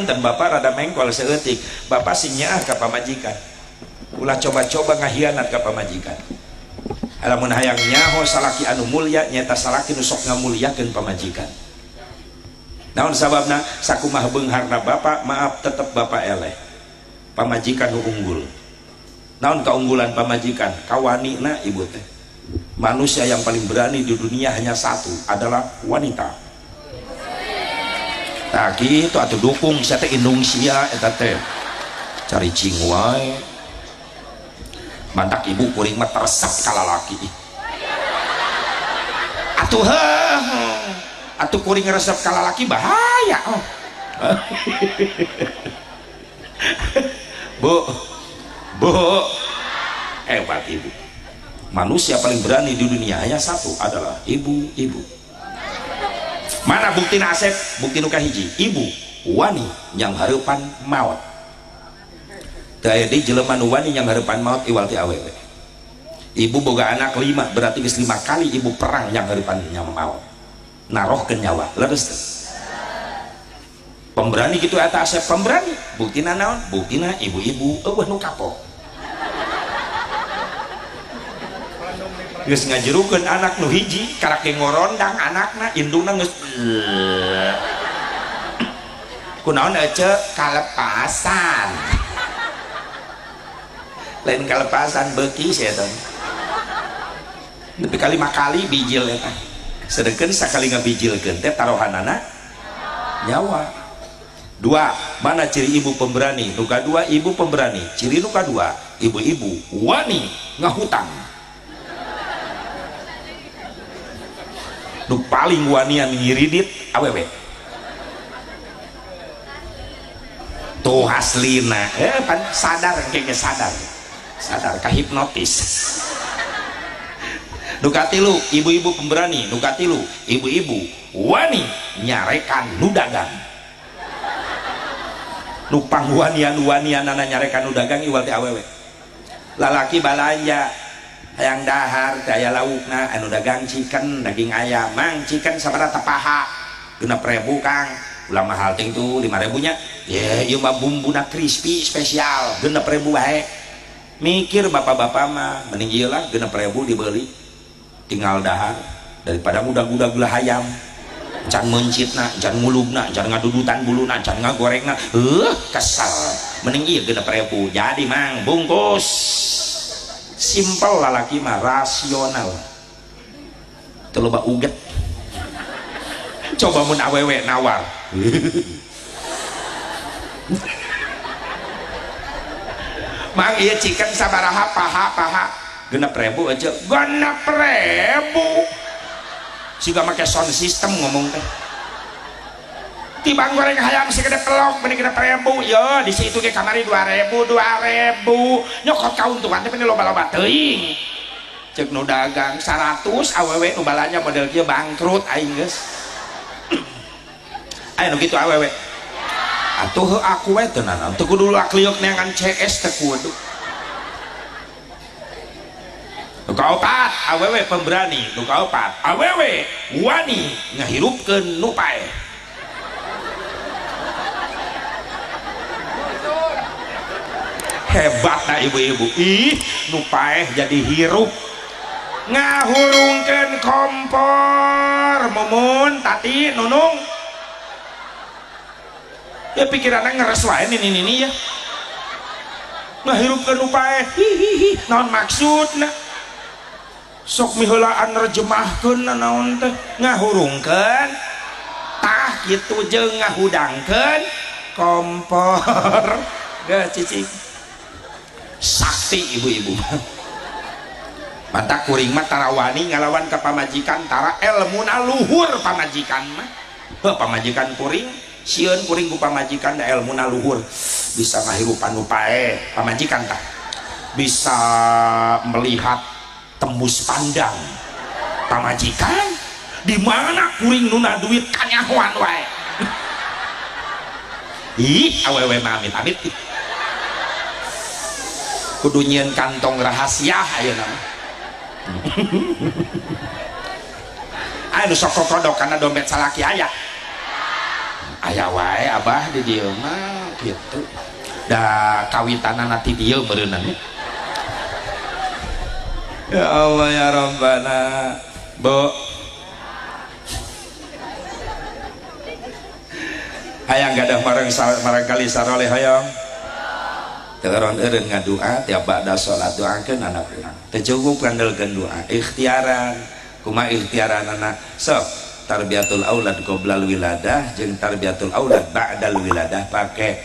punten bapak rada mengkol seeutik, bapak sinyaah ka pamajikan, ulah coba-coba ngahianat ka pamajikan. Lamun hayang nyaho salaki anu mulya nyata salaki nu sok ngamulyakeun pamajikan. Naon sababna? Sakumaha beungharna bapak, maaf tetep bapak eleh. Pamajikan nu unggul. Naon keunggulan pamajikan? Kawanina ibu teh. Manusia yang paling berani di dunia hanya satu, adalah wanita. Nah gitu atuh dukung sia teh indung sia eta teh. Cari cing wae. Mantak ibu kuring mah teresep ka lalaki. Atuh atuh kuring resep ka lalaki bahaya. Oh. Bu, hebat ibu. Manusia paling berani di dunia hanya satu, adalah ibu-ibu. Mana bukti Asep? Bukti nu kahiji, ibu wani yang hareupan maot. Tadi jelema nu wani yang hareupan maot iwal ti awewe. Ibu boga anak 5, berarti geus 5 kali ibu perang yang hareupan maot. Narohkeun nyawa, leres teh. Pemberani gitu eta Asep pemberani. Buktina naon? Buktina ibu-ibu eueuh nu kapok. Geus ngajerukeun anak nu hiji karake ngorondang anakna indungna geus kunaon ece kalepasan. Lain kalepasan beuki sia eta. Nepi ka 5 kali bijil eta. Sedengkeun sakali ngabijilkeun teh tarohanana nyawa. 2, mana ciri ibu pemberani? Nu kadua ibu pemberani. Ciri nu kadua, ibu-ibu wani ngahutang. Nu paling wanian ngiridit awewe. Tuh haslina, sadar engke sadar kahipnotis. Nu katilu ibu-ibu pemberani, nu katilu ibu-ibu wani nyarekan nu dagang. Nu pangwanian-wanianana nyarekan nu dagang iwal teh awewe. Lalaki balanja hayang dahar daya laukna anu dagang chicken daging ayam mang chicken sabaraha paha 6.000 Kang ulah mahal ting tuh 5.000 nya ye ieu mah bumbuna crispy spesial 6.000 bae. Mikir bapak-bapak mah mending ieu lah 6.000 dibeli tinggal dahar daripada mudah-mudah gula hayam can mencitna can ngulubna can ngadudutan buluna can ngagorengna kesel mending ieu 6.000 jadi mang bungkus. Simpel lalaki mah rasional teu loba uget. Coba mun awewe nawar mang ieu chicken sabaraha paha 6.000 aja 6.000 siga make sound system ngomong teh tibang goreng hayam segede pelok mending 6.000 yo di situ ge kamari 2.000 nyokot kauntungan teh meni loba-loba teuing ceuk nu dagang 100 awewe nu balanya model kieu bangkrut aing geus aya nu kitu awewe atuh aku we teu naon teu kudu akliuk neangan CS teh kudu. Nu kaopat awewe pemberani, nu kaopat awewe wani ngahirupkeun nu paeh. Hebatna ibu-ibu ih nu paeh jadi hirup ngahurungkeun kompor mumun tati nunung ya pikiranna ngeres wae nini ya ngahirupkeun nu paeh hihihi naon maksudna sok miheulaan nerjemahkeun naon teh ngahurungkeun tah kitu jeung ngahudangkeun kompor geus cicing sakti ibu-ibu. Mata kuring mah tarawani ngalawan ke pamajikan tara elmuna luhur pamajikan mah. Pamajikan kuring sieun kuring ku pamajikan da elmuna luhur bisa ngahirupan nu paeh pamajikan tah bisa melihat tembus pandang pamajikan di mana kuring nuna duit kanyahoan wae. Ih awewe mah amit-amit kudu nyieun kantong rahasia ayeuna mah. Aya nu sok kokodok kana dompet salaki aya. aya wae abah di dieu mah kitu da kawitanana ti dieu meureunna. Ya Allah ya Rabbana. Bu hayang gadah marangkali saroleh hoyong teuron eureun ngadua tiap ba'da salat doakeun anak urang teu cukup kandelkeun doa ikhtiaran kumaha ikhtiaranana sok tarbiyatul aulad qoblal wiladah jeung tarbiyatul aulad ba'dal wiladah pake